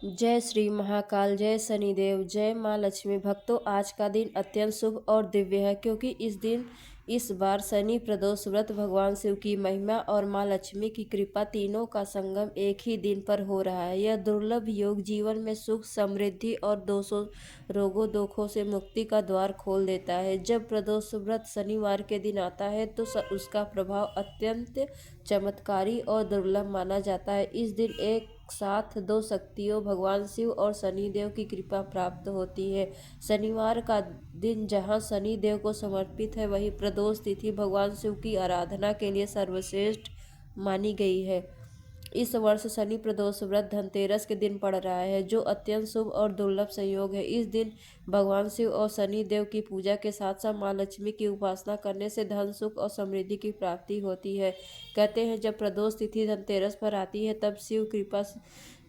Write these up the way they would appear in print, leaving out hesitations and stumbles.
जय श्री महाकाल, जय शनिदेव, जय माँ लक्ष्मी। भक्तों, आज का दिन अत्यंत शुभ और दिव्य है क्योंकि इस बार शनि प्रदोष व्रत भगवान शिव की महिमा और माँ लक्ष्मी की कृपा तीनों का संगम एक ही दिन पर हो रहा है। यह दुर्लभ योग जीवन में सुख, समृद्धि और रोगों दुखों से मुक्ति का द्वार खोल देता है। जब प्रदोष व्रत शनिवार के दिन आता है तो उसका प्रभाव अत्यंत चमत्कारी और दुर्लभ माना जाता है। इस दिन एक साथ दो शक्तियों भगवान शिव और शनिदेव की कृपा प्राप्त होती है। शनिवार का दिन जहां शनिदेव को समर्पित है, वहीं प्रदोष तिथि भगवान शिव की आराधना के लिए सर्वश्रेष्ठ मानी गई है। इस वर्ष शनि प्रदोष व्रत धनतेरस के दिन पड़ रहा है, जो अत्यंत शुभ और दुर्लभ संयोग है। इस दिन भगवान शिव और शनि देव की पूजा के साथ साथ माँ लक्ष्मी की उपासना करने से धन, सुख और समृद्धि की प्राप्ति होती है। कहते हैं, जब प्रदोष तिथि धनतेरस पर आती है, तब शिव कृपा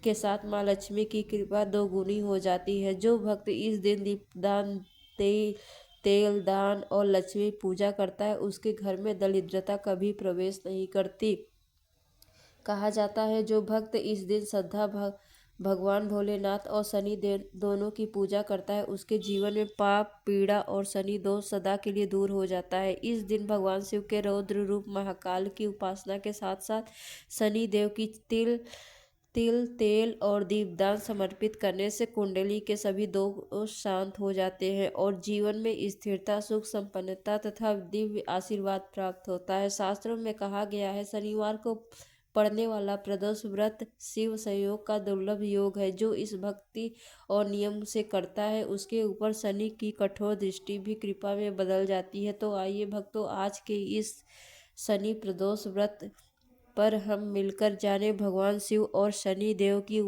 के साथ माँ लक्ष्मी की कृपा दोगुनी हो जाती है। जो भक्त इस दिन दीपदान, तेल दान और लक्ष्मी पूजा करता है, उसके घर में दरिद्रता कभी प्रवेश नहीं करती। कहा जाता है, जो भक्त इस दिन भगवान भोलेनाथ और शनि देव दोनों की पूजा करता है, उसके जीवन में पाप, पीड़ा और शनि दोष सदा के लिए दूर हो जाता है। इस दिन भगवान शिव के रौद्र रूप महाकाल की उपासना के साथ साथ शनि देव की तिल तेल और दीपदान समर्पित करने से कुंडली के सभी दोष शांत हो जाते हैं और जीवन में स्थिरता, सुख, संपन्नता तथा दिव्य आशीर्वाद प्राप्त होता है। शास्त्रों में कहा गया है, शनिवार को पड़ने वाला प्रदोष व्रत शिव संयोग का दुर्लभ योग है। जो इस भक्ति और नियम से करता है, उसके ऊपर शनि की कठोर दृष्टि भी कृपा में बदल जाती है। तो आइए भक्तों, आज के इस शनि प्रदोष व्रत पर हम मिलकर जाने भगवान शिव और शनि देव की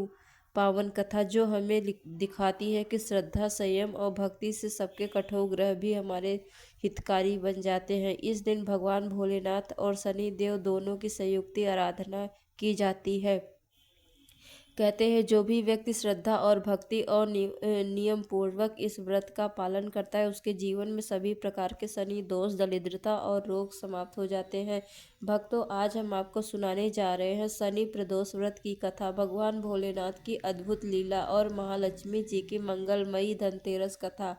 पावन कथा, जो हमें दिखाती है कि श्रद्धा, संयम और भक्ति से सबके कठोर ग्रह भी हमारे हितकारी बन जाते हैं। इस दिन भगवान भोलेनाथ और शनि देव दोनों की संयुक्त आराधना की जाती है। कहते हैं, जो भी व्यक्ति श्रद्धा और भक्ति और नियम पूर्वक इस व्रत का पालन करता है, उसके जीवन में सभी प्रकार के शनि दोष, दरिद्रता और रोग समाप्त हो जाते हैं। भक्तों, आज हम आपको सुनाने जा रहे हैं शनि प्रदोष व्रत की कथा, भगवान भोलेनाथ की अद्भुत लीला और महालक्ष्मी जी की मंगलमयी धनतेरस कथा।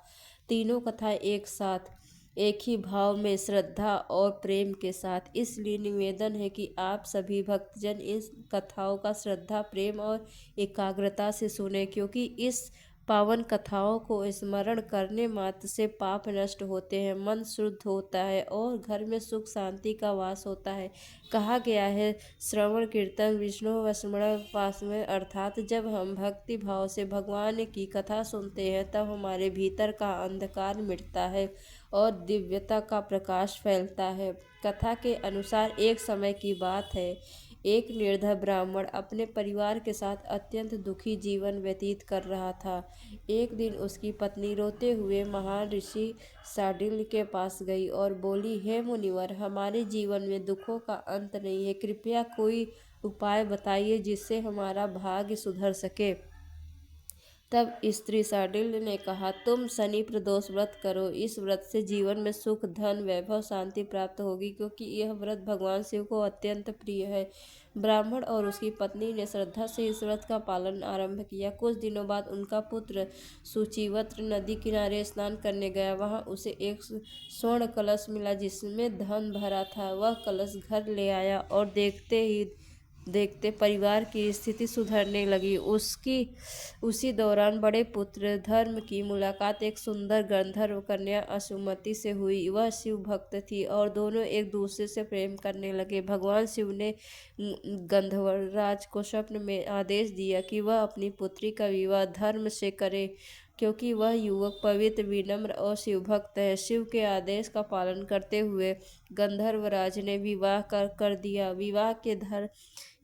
तीनों कथाएं एक साथ, एक ही भाव में, श्रद्धा और प्रेम के साथ। इसलिए निवेदन है कि आप सभी भक्तजन इस कथाओं का श्रद्धा, प्रेम और एकाग्रता से सुने, क्योंकि इस पावन कथाओं को स्मरण करने मात्र से पाप नष्ट होते हैं, मन शुद्ध होता है और घर में सुख शांति का वास होता है। कहा गया है, श्रवण कीर्तन विष्णु स्मरण उपासना, अर्थात जब हम भक्ति भाव से भगवान की कथा सुनते हैं, तब हमारे भीतर का अंधकार मिटता है और दिव्यता का प्रकाश फैलता है। कथा के अनुसार एक समय की बात है, एक निर्धन ब्राह्मण अपने परिवार के साथ अत्यंत दुखी जीवन व्यतीत कर रहा था। एक दिन उसकी पत्नी रोते हुए महान ऋषि शार्दुल के पास गई और बोली, हे मुनिवर, हमारे जीवन में दुखों का अंत नहीं है, कृपया कोई उपाय बताइए जिससे हमारा भाग्य सुधर सके। तब स्त्री शार्दुल ने कहा, तुम शनि प्रदोष व्रत करो। इस व्रत से जीवन में सुख, धन, वैभव, शांति प्राप्त होगी, क्योंकि यह व्रत भगवान शिव को अत्यंत प्रिय है। ब्राह्मण और उसकी पत्नी ने श्रद्धा से इस व्रत का पालन आरंभ किया। कुछ दिनों बाद उनका पुत्र सुचिवत्र नदी किनारे स्नान करने गया। वहां उसे एक स्वर्ण कलश मिला जिसमें धन भरा था। वह कलश घर ले आया और देखते ही देखते परिवार की स्थिति सुधरने लगी। उसी दौरान बड़े पुत्र धर्म की मुलाकात एक सुंदर गंधर्व कन्या असुमति से हुई। वह शिव भक्त थी और दोनों एक दूसरे से प्रेम करने लगे। भगवान शिव ने गंधर्वराज को स्वप्न में आदेश दिया कि वह अपनी पुत्री का विवाह धर्म से करे, क्योंकि वह युवक पवित्र, विनम्र और शिव भक्त है। शिव के आदेश का पालन करते हुए गंधर्वराज ने विवाह कर दिया। विवाह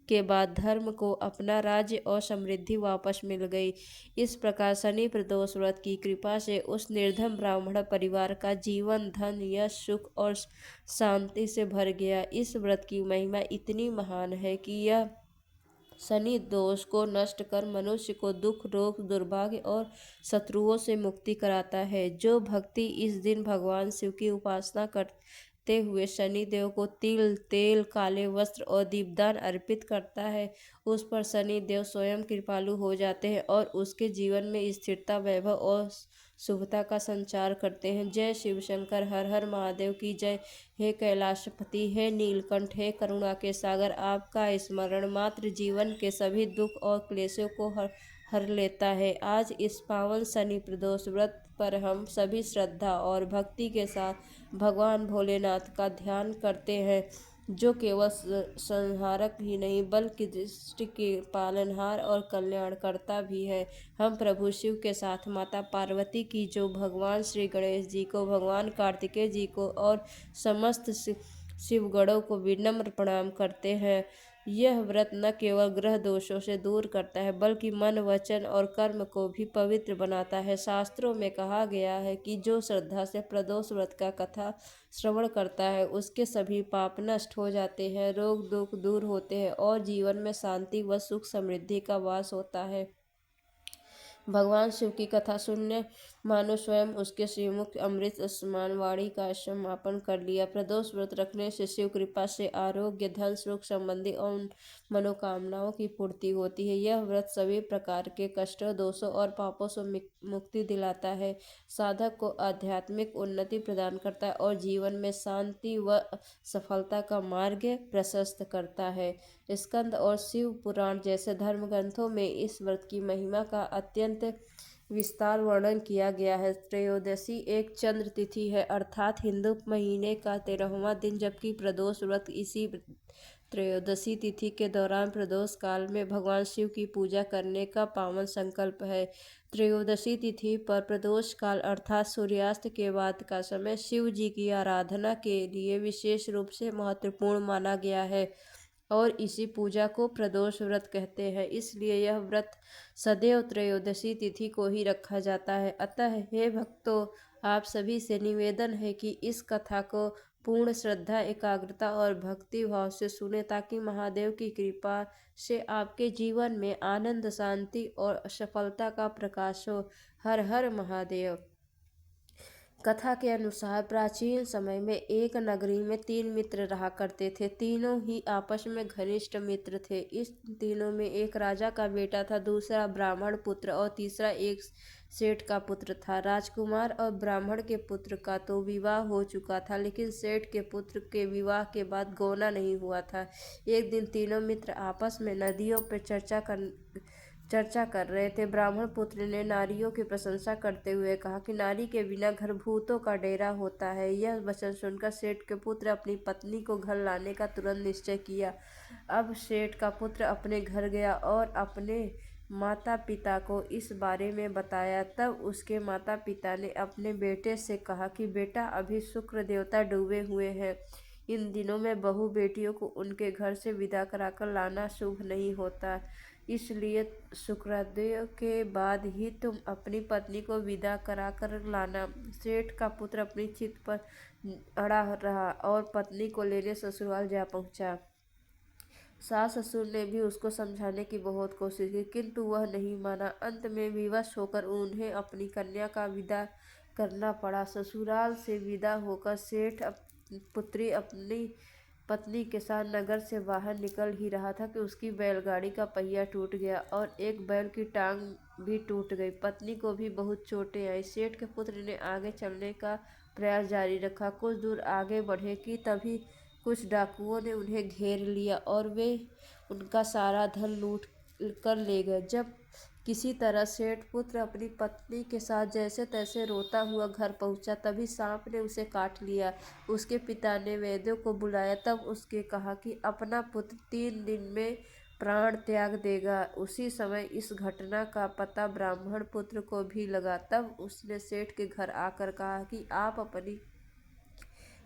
के बाद धर्म को अपना राज्य और समृद्धि वापस मिल गई। इस प्रकार शनि प्रदोष व्रत की कृपा से उस निर्धन ब्राह्मण परिवार का जीवन धन, यश, सुख और शांति से भर गया। इस व्रत की महिमा इतनी महान है कि यह शनि दोष को नष्ट कर मनुष्य को दुख, रोग, दुर्भाग्य और शत्रुओं से मुक्ति कराता है। जो भक्ति इस दिन भगवान शिव की उपासना करते हुए शनिदेव को तिल, तेल, काले वस्त्र और दीपदान अर्पित करता है, उस पर शनिदेव स्वयं कृपालु हो जाते हैं और उसके जीवन में स्थिरता, वैभव और शुभता का संचार करते हैं। जय शिव शंकर, हर हर महादेव की जय। हे कैलाशपति, हे नीलकंठ, हे करुणा के सागर, आपका स्मरण मात्र जीवन के सभी दुख और क्लेशों को हर लेता है। आज इस पावन शनि प्रदोष व्रत पर हम सभी श्रद्धा और भक्ति के साथ भगवान भोलेनाथ का ध्यान करते हैं, जो केवल संहारक ही नहीं बल्कि दृष्टि के पालनहार और कल्याणकर्ता भी है। हम प्रभु शिव के साथ माता पार्वती की, जो भगवान श्री गणेश जी को, भगवान कार्तिकेय जी को और समस्त शिवगणों को विनम्र प्रणाम करते हैं। यह व्रत न केवल ग्रह दोषों से दूर करता है बल्कि मन, वचन और कर्म को भी पवित्र बनाता है। शास्त्रों में कहा गया है कि जो श्रद्धा से प्रदोष व्रत का कथा श्रवण करता है उसके सभी पाप नष्ट हो जाते हैं, रोग दुख दूर होते हैं और जीवन में शांति व सुख समृद्धि का वास होता है। भगवान शिव की कथा सुनने मानो स्वयं उसके श्रीमुख अमृत स्नान वाणी का समापन कर लिया। प्रदोष व्रत रखने से शिव कृपा से आरोग्य, धन, सुख संबंधी और मनोकामनाओं की पूर्ति होती है। यह व्रत सभी प्रकार के कष्टों, दोषों और पापों से मुक्ति दिलाता है, साधक को आध्यात्मिक उन्नति प्रदान करता है और जीवन में शांति व सफलता का मार्ग प्रशस्त करता है। स्कंद और शिव पुराण जैसे धर्म ग्रंथों में इस व्रत की महिमा का अत्यंत विस्तार वर्णन किया गया है। त्रयोदशी एक चंद्र तिथि है, अर्थात हिंदू महीने का 13वां दिन, जबकि प्रदोष व्रत इसी त्रयोदशी तिथि के दौरान प्रदोष काल में भगवान शिव की पूजा करने का पावन संकल्प है। त्रयोदशी तिथि पर प्रदोष काल अर्थात सूर्यास्त के बाद का समय शिव जी की आराधना के लिए विशेष रूप से महत्वपूर्ण माना गया है और इसी पूजा को प्रदोष व्रत कहते हैं। इसलिए यह व्रत सदैव त्रयोदशी तिथि को ही रखा जाता है। अतः हे भक्तों, आप सभी से निवेदन है कि इस कथा को पूर्ण श्रद्धा, एकाग्रता और भक्ति भाव से सुने, ताकि महादेव की कृपा से आपके जीवन में आनंद, शांति और सफलता का प्रकाश हो। हर हर महादेव। कथा के अनुसार प्राचीन समय में एक नगरी में 3 मित्र रहा करते थे। तीनों ही आपस में घनिष्ठ मित्र थे। इस तीनों में एक राजा का बेटा था, दूसरा ब्राह्मण पुत्र और तीसरा एक सेठ का पुत्र था। राजकुमार और ब्राह्मण के पुत्र का तो विवाह हो चुका था, लेकिन सेठ के पुत्र के विवाह के बाद गौना नहीं हुआ था। एक दिन तीनों मित्र आपस में नदियों पर चर्चा कर रहे थे। ब्राह्मण पुत्र ने नारियों की प्रशंसा करते हुए कहा कि नारी के बिना घर भूतों का डेरा होता है। यह वचन सुनकर सेठ के पुत्र अपनी पत्नी को घर लाने का तुरंत निश्चय किया। अब सेठ का पुत्र अपने घर गया और अपने माता पिता को इस बारे में बताया। तब उसके माता पिता ने अपने बेटे से कहा कि बेटा, अभी शुक्र देवता डूबे हुए हैं। इन दिनों में बहू बेटियों को उनके घर से विदा कराकर लाना शुभ नहीं होता, इसलिए शुक्रोदय के बाद ही तुम अपनी पत्नी को विदा करा कर लाना। सेठ का पुत्र अपनी चित पर अड़ा रहा और पत्नी को लेने ससुराल जा पहुंचा। सास ससुर ने भी उसको समझाने की बहुत कोशिश की, किंतु वह नहीं माना। अंत में विवश होकर उन्हें अपनी कन्या का विदा करना पड़ा। ससुराल से विदा होकर सेठ पुत्री अपनी पत्नी के साथ नगर से बाहर निकल ही रहा था कि उसकी बैलगाड़ी का पहिया टूट गया और एक बैल की टांग भी टूट गई। पत्नी को भी बहुत चोटें आई। सेठ के पुत्र ने आगे चलने का प्रयास जारी रखा। कुछ दूर आगे बढ़े कि तभी कुछ डाकुओं ने उन्हें घेर लिया और वे उनका सारा धन लूट कर ले गए। जब किसी तरह सेठ पुत्र अपनी पत्नी के साथ जैसे तैसे रोता हुआ घर पहुंचा, तभी सांप ने उसे काट लिया। उसके पिता ने वैद्यों को बुलाया, तब उसके कहा कि अपना पुत्र 3 दिन में प्राण त्याग देगा। उसी समय इस घटना का पता ब्राह्मण पुत्र को भी लगा। तब उसने सेठ के घर आकर कहा कि आप अपनी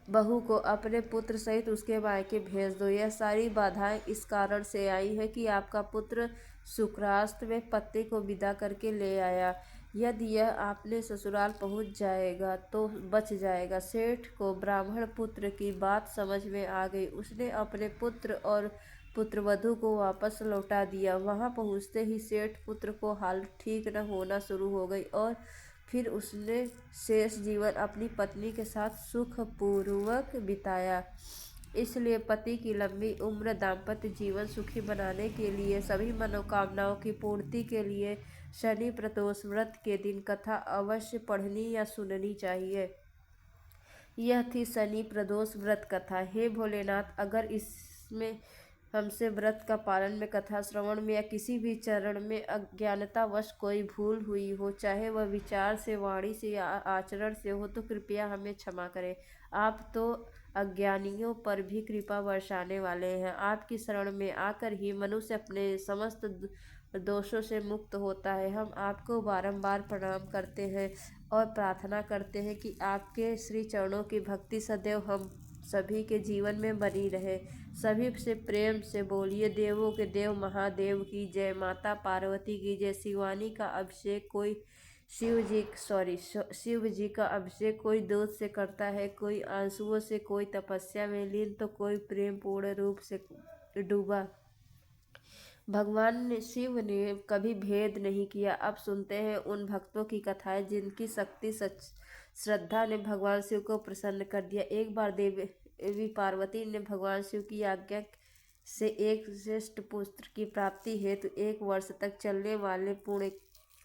बहू को अपने पुत्र सहित उसके मायके भेज दो। यह सारी बाधाएं इस कारण से आई है कि आपका पुत्र शुक्रास्त में पत्नी को विदा करके ले आया। यदि यह आपने ससुराल पहुंच जाएगा तो बच जाएगा। सेठ को ब्राह्मण पुत्र की बात समझ में आ गई। उसने अपने पुत्र और पुत्रवधू को वापस लौटा दिया। वहां पहुंचते ही सेठ पुत्र को हालत ठीक न होना शुरू हो गई और फिर उसने शेष जीवन अपनी पत्नी के साथ सुखपूर्वक बिताया। इसलिए पति की लंबी उम्र, दाम्पत्य जीवन सुखी बनाने के लिए, सभी मनोकामनाओं की पूर्ति के लिए शनि प्रदोष व्रत के दिन कथा अवश्य पढ़नी या सुननी चाहिए। यह थी शनि प्रदोष व्रत कथा। हे भोलेनाथ, अगर इसमें हमसे व्रत का पालन में, कथा श्रवण में या किसी भी चरण में अज्ञानतावश कोई भूल हुई हो, चाहे वह विचार से, वाणी से या आचरण से हो, तो कृपया हमें क्षमा करें। आप तो अज्ञानियों पर भी कृपा बरसाने वाले हैं। आपकी शरण में आकर ही मनुष्य अपने समस्त दोषों से मुक्त होता है। हम आपको बारंबार प्रणाम करते हैं और प्रार्थना करते हैं कि आपके श्री चरणों की भक्ति सदैव हम सभी के जीवन में बनी रहे। सभी से प्रेम से बोलिए, देवों के देव महादेव की जय, माता पार्वती की जय। शिवानी का अभिषेक कोई शिव जी का अभिषेक कोई दूध से करता है, कोई आंसुओं से, कोई तपस्या में लीन, तो कोई प्रेम पूर्ण रूप से डूबा। भगवान शिव ने कभी भेद नहीं किया। अब सुनते हैं उन भक्तों की कथाएं जिनकी शक्ति श्रद्धा ने भगवान शिव को प्रसन्न कर दिया। एक बार देवी पार्वती ने भगवान शिव की आज्ञा से एक श्रेष्ठ पुत्र की प्राप्ति हेतु 1 वर्ष तक चलने वाले पुण्य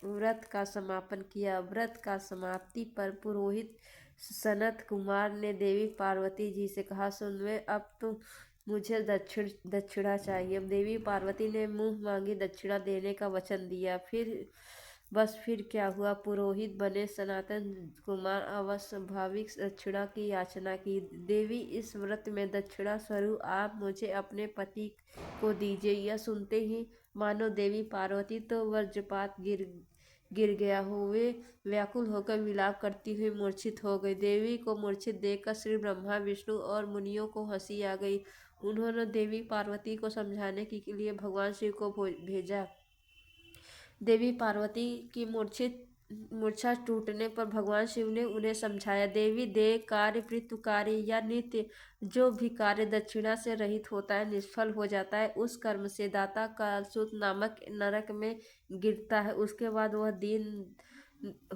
व्रत का समापन किया। व्रत का समाप्ति पर पुरोहित सनत कुमार ने देवी पार्वती जी से कहा, सुनवे, अब तो मुझे दक्षिणा चाहिए। देवी पार्वती ने मुंह मांगी दक्षिणा देने का वचन दिया। फिर क्या हुआ, पुरोहित बने सनातन कुमार अवश्यभाविक दक्षिणा की याचना की। देवी, इस व्रत में दक्षिणा स्वरूप आप मुझे अपने पति को दीजिए। यह सुनते ही मानो देवी पार्वती तो वज्रपात गिर गया हो। वे व्याकुल होकर विलाप करती हुई मूर्छित हो गई। देवी को मूर्छित देखकर श्री ब्रह्मा, विष्णु और मुनियों को हंसी आ गई। उन्होंने देवी पार्वती को समझाने के लिए भगवान शिव को भेजा। देवी पार्वती की मूर्छा टूटने पर भगवान शिव ने उन्हें समझाया, देवी, देह कार्य, पृथु कार्य या नित्य जो भी कार्य दक्षिणा से रहित होता है निष्फल हो जाता है। उस कर्म से दाता कालसूत नामक नरक में गिरता है। उसके बाद वह दीन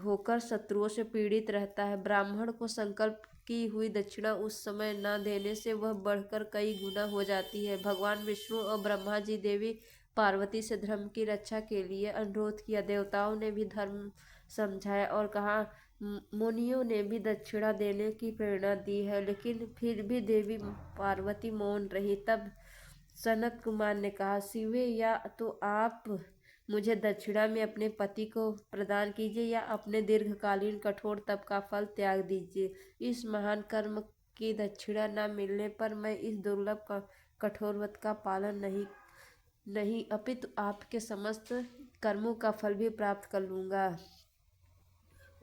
होकर शत्रुओं से पीड़ित रहता है। ब्राह्मण को संकल्प की हुई दक्षिणा उस समय न देने से वह बढ़कर कई गुना हो जाती है। भगवान विष्णु और ब्रह्मा जी देवी पार्वती से धर्म की रक्षा के लिए अनुरोध किया। देवताओं ने भी धर्म समझाया और कहा, मुनियों ने भी दक्षिणा देने की प्रेरणा दी है, लेकिन फिर भी देवी पार्वती मौन रही। तब सनत कुमार ने कहा, शिवे, या तो आप मुझे दक्षिणा में अपने पति को प्रदान कीजिए या अपने दीर्घकालीन कठोर तप का फल त्याग दीजिए। इस महान कर्म की दक्षिणा न मिलने पर मैं इस दुर्लभ कठोर व्रत का पालन नहीं अपितु आपके समस्त कर्मों का फल भी प्राप्त कर लूँगा।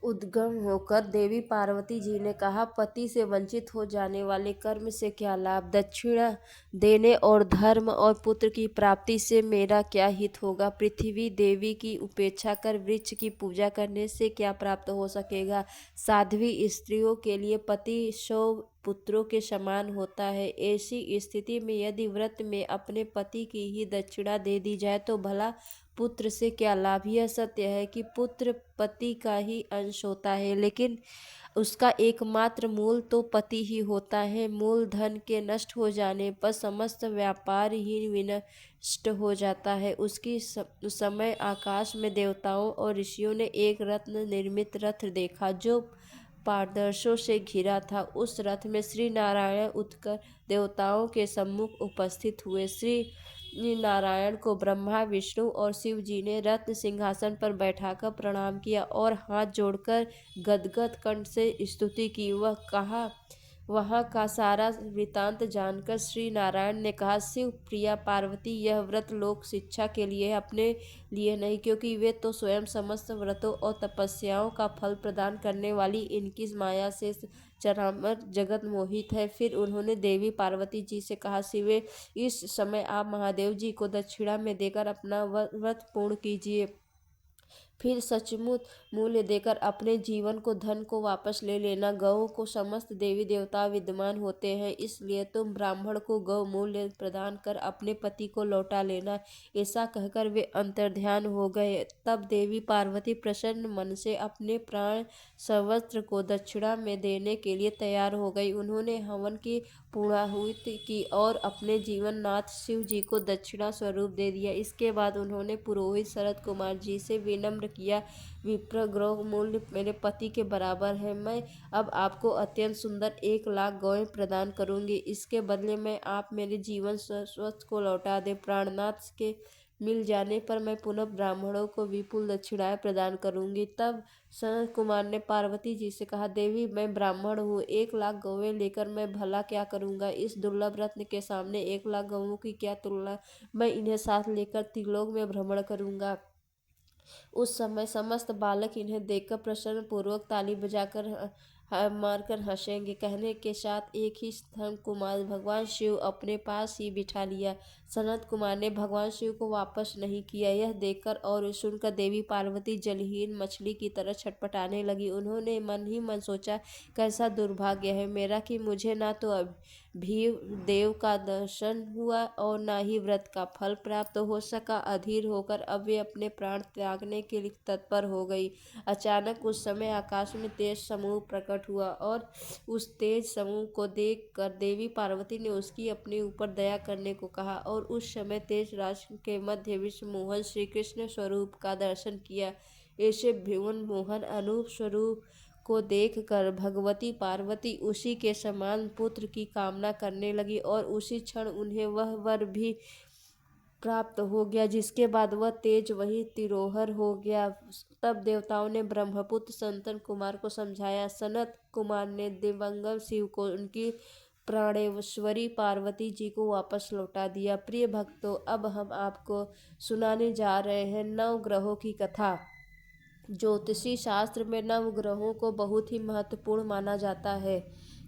उद्गम होकर देवी पार्वती जी ने कहा, पति से वंचित हो जाने वाले कर्म से क्या लाभ? दक्षिणा देने और धर्म और पुत्र की प्राप्ति से मेरा क्या हित होगा? पृथ्वी देवी की उपेक्षा कर वृक्ष की पूजा करने से क्या प्राप्त हो सकेगा? साध्वी स्त्रियों के लिए पति 100 पुत्रों के समान होता है। ऐसी स्थिति में यदि व्रत में अपने पति की ही दक्षिणा दे दी जाए तो भला पुत्र से क्या लाभ? यह सत्य है कि पुत्र पति का ही अंश होता है, लेकिन उसका एकमात्र मूल तो पति ही होता है। मूल धन के नष्ट हो जाने पर समस्त व्यापार ही विनष्ट हो जाता है। उस समय आकाश में देवताओं और ऋषियों ने एक रत्न निर्मित रथ देखा जो पारदर्शों से घिरा था। उस रथ में श्री नारायण उतकर देवताओं के सम्मुख उपस्थित हुए। श्री नारायण को ब्रह्मा, विष्णु और शिव जी ने रत्न सिंहासन पर बैठाकर प्रणाम किया और हाथ जोड़कर गदगद कंठ से स्तुति की। वहाँ का सारा वृतांत जानकर श्री नारायण ने कहा, शिव प्रिया पार्वती, यह व्रत लोक शिक्षा के लिए है, अपने लिए नहीं, क्योंकि वे तो स्वयं समस्त व्रतों और तपस्याओं का फल प्रदान करने वाली इनकी माया से चराचर जगत मोहित है। फिर उन्होंने देवी पार्वती जी से कहा, शिवे, इस समय आप महादेव जी को दक्षिणा में देकर अपना व्रत पूर्ण कीजिए। फिर सचमुच मूल्य देकर अपने जीवन को धन को वापस ले लेना। गौ को समस्त देवी देवता विद्यमान होते हैं, इसलिए तुम ब्राह्मण को गौ मूल्य प्रदान कर अपने पति को लौटा लेना। ऐसा कहकर वे अंतर्ध्यान हो गए। तब देवी पार्वती प्रसन्न मन से अपने प्राण सर्वस्त्र को दक्षिणा में देने के लिए तैयार हो गई। उन्होंने हवन की पूर्णाहुति की और अपने जीवन नाथ शिव जी को दक्षिणा स्वरूप दे दिया। इसके बाद उन्होंने पुरोहित शरद कुमार जी से विनम्र किया, विप्र गौ मूल्य मेरे पति के बराबर है। मैं अब आपको अत्यंत सुंदर 1,00,000 गौएं प्रदान करूंगी। इसके बदले में आप मेरे जीवन स्वच्छ को लौटा दें। प्राणनाथ के मिल जाने पर मैं पुनः ब्राह्मणों को विपुल दक्षिणाएं प्रदान करूंगी। तब सनत कुमार ने पार्वती जी से कहा, देवी मैं ब्राह्मण हूँ, 1,00,000 गौएं लेकर मैं भला क्या करूँगा। इस दुर्लभ रत्न के सामने 1,00,000 गौओं की क्या तुलना। मैं इन्हें साथ लेकर त्रिलोक में भ्रमण करूँगा। उस समय समस्त बालक इन्हें देखकर प्रसन्न पूर्वक ताली बजाकर मारकर हंसेंगे। कहने के साथ एक ही क्षण कुमार भगवान शिव अपने पास ही बिठा लिया। सनत कुमार ने भगवान शिव को वापस नहीं किया। यह देखकर और सुनकर देवी पार्वती जलहीन मछली की तरह छटपटाने लगी। उन्होंने मन ही मन सोचा, कैसा दुर्भाग्य है मेरा कि मुझे ना तो भी देव का दर्शन हुआ और ना ही व्रत का फल प्राप्त हो सका। अधीर होकर अब वे अपने प्राण त्यागने के लिए तत्पर हो गई। अचानक उस समय आकाश में तेज समूह प्रकट हुआ और उस तेज समूह को देखकर देवी पार्वती ने उसकी अपने ऊपर दया करने को कहा और उस समय तेज राज के मध्य विश्व मोहन श्री कृष्ण स्वरूप का दर्शन किया। ऐसे भुवन मोहन अनूप स्वरूप को देखकर भगवती पार्वती उसी के समान पुत्र की कामना करने लगी और उसी क्षण उन्हें वह वर भी प्राप्त हो गया, जिसके बाद वह तेज वही तिरोहर हो गया। तब देवताओं ने ब्रह्मपुत्र संतन कुमार को समझाया। सनत कुमार ने दिवंगत शिव को उनकी प्राणेश्वरी पार्वती जी को वापस लौटा दिया। प्रिय भक्तों, अब हम आपको सुनाने जा रहे हैं नवग्रहों की कथा। ज्योतिषी शास्त्र में नवग्रहों को बहुत ही महत्वपूर्ण माना जाता है,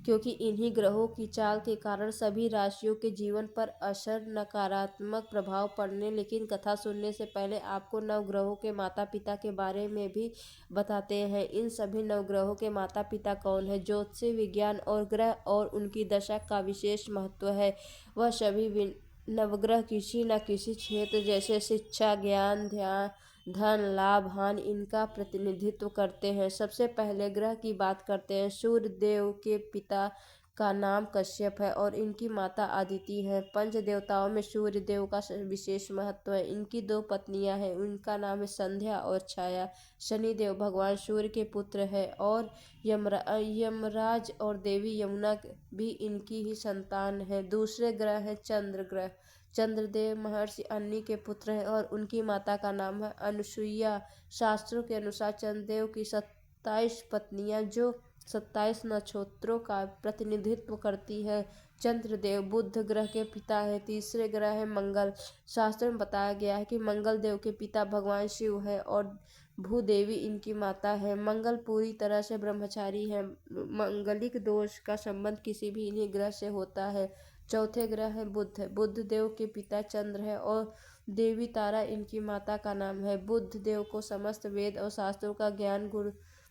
क्योंकि इन्हीं ग्रहों की चाल के कारण सभी राशियों के जीवन पर असर नकारात्मक प्रभाव पड़ने। लेकिन कथा सुनने से पहले आपको नवग्रहों के माता पिता के बारे में भी बताते हैं। इन सभी नवग्रहों के माता पिता कौन है। ज्योतिष विज्ञान और ग्रह और उनकी दशा का विशेष महत्व है। वह सभी नवग्रह किसी न किसी क्षेत्र जैसे शिक्षा, ज्ञान, ध्यान, धन, लाभ, हानि इनका प्रतिनिधित्व करते हैं। सबसे पहले ग्रह की बात करते हैं। सूर्य देव के पिता का नाम कश्यप है और इनकी माता अदिति है। पंच देवताओं में सूर्य देव का विशेष महत्व है। इनकी 2 पत्नियां हैं, उनका नाम है संध्या और छाया। शनि देव भगवान सूर्य के पुत्र है और यमराज और देवी यमुना भी इनकी ही संतान है। दूसरे ग्रह है चंद्र ग्रह। चंद्रदेव महर्षि अन्नी के पुत्र हैं और उनकी माता का नाम है अनुसुईया। शास्त्रों के अनुसार चंद्रदेव की 27 पत्नियां जो 27 नक्षत्रों का प्रतिनिधित्व करती है। चंद्रदेव बुध ग्रह के पिता है। तीसरे ग्रह है मंगल। शास्त्र में बताया गया है कि मंगल देव के पिता भगवान शिव है और भूदेवी इनकी माता है। मंगल पूरी तरह से ब्रह्मचारी है। मंगलिक दोष का संबंध किसी भी इन्हीं ग्रह से होता है। चौथे ग्रह है बुध। बुध देव के पिता चंद्र है और देवी तारा इनकी माता का नाम है। बुध देव को समस्त वेद और शास्त्रों का ज्ञान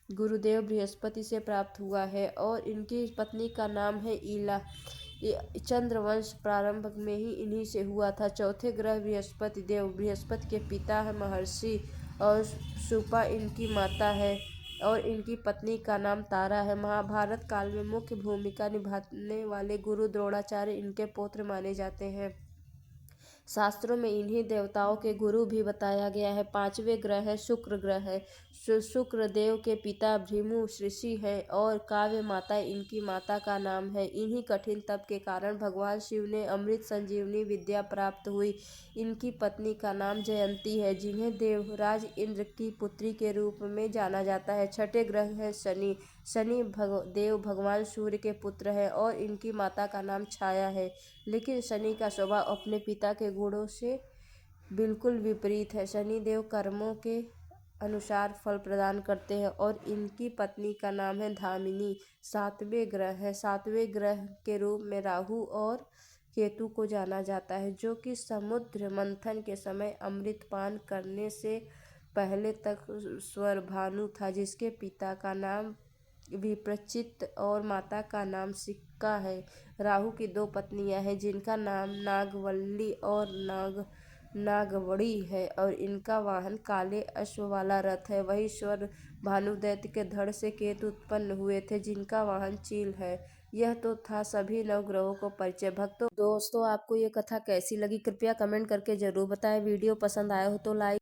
गुरुदेव बृहस्पति से प्राप्त हुआ है और इनकी पत्नी का नाम है ईला। चंद्रवंश प्रारंभ में ही इन्हीं से हुआ था। चौथे ग्रह बृहस्पति देव। बृहस्पति के पिता है महर्षि और सुपा इनकी माता है और इनकी पत्नी का नाम तारा है। महाभारत काल में मुख्य भूमिका निभाने वाले गुरु द्रोणाचार्य इनके पौत्र माने जाते हैं। शास्त्रों में इन्हीं देवताओं के गुरु भी बताया गया है। 5वें ग्रह है शुक्र ग्रह है। शुक्र देव के पिता भृगु ऋषि है और काव्य माता इनकी माता का नाम है। इन्हीं कठिन तप के कारण भगवान शिव ने अमृत संजीवनी विद्या प्राप्त हुई। इनकी पत्नी का नाम जयंती है, जिन्हें देवराज इंद्र की पुत्री के रूप में जाना जाता है। 6ठे ग्रह है शनि। शनि देव भगवान सूर्य के पुत्र है और इनकी माता का नाम छाया है। लेकिन शनि का स्वभाव अपने पिता के गुणों से बिल्कुल विपरीत है। शनि देव कर्मों के अनुसार फल प्रदान करते हैं और इनकी पत्नी का नाम है धामिनी। 7वें ग्रह है। 7वें ग्रह के रूप में राहु और केतु को जाना जाता है, जो कि समुद्र मंथन के समय अमृत पान करने से पहले तक स्वर भानु था, जिसके पिता का नाम विप्रचित और माता का नाम सिक्का है। राहु की दो पत्नियां हैं, जिनका नाम नागवल्ली और नागवड़ी है, और इनका वाहन काले अश्व वाला रथ है। वही स्वर भानु दैत्य के धड़ से केतु उत्पन्न हुए थे, जिनका वाहन चील है। यह तो था सभी नवग्रहों को परिचय। भक्तों, दोस्तों, आपको ये कथा कैसी लगी कृपया कमेंट करके जरूर बताएं। वीडियो पसंद आया हो तो लाइक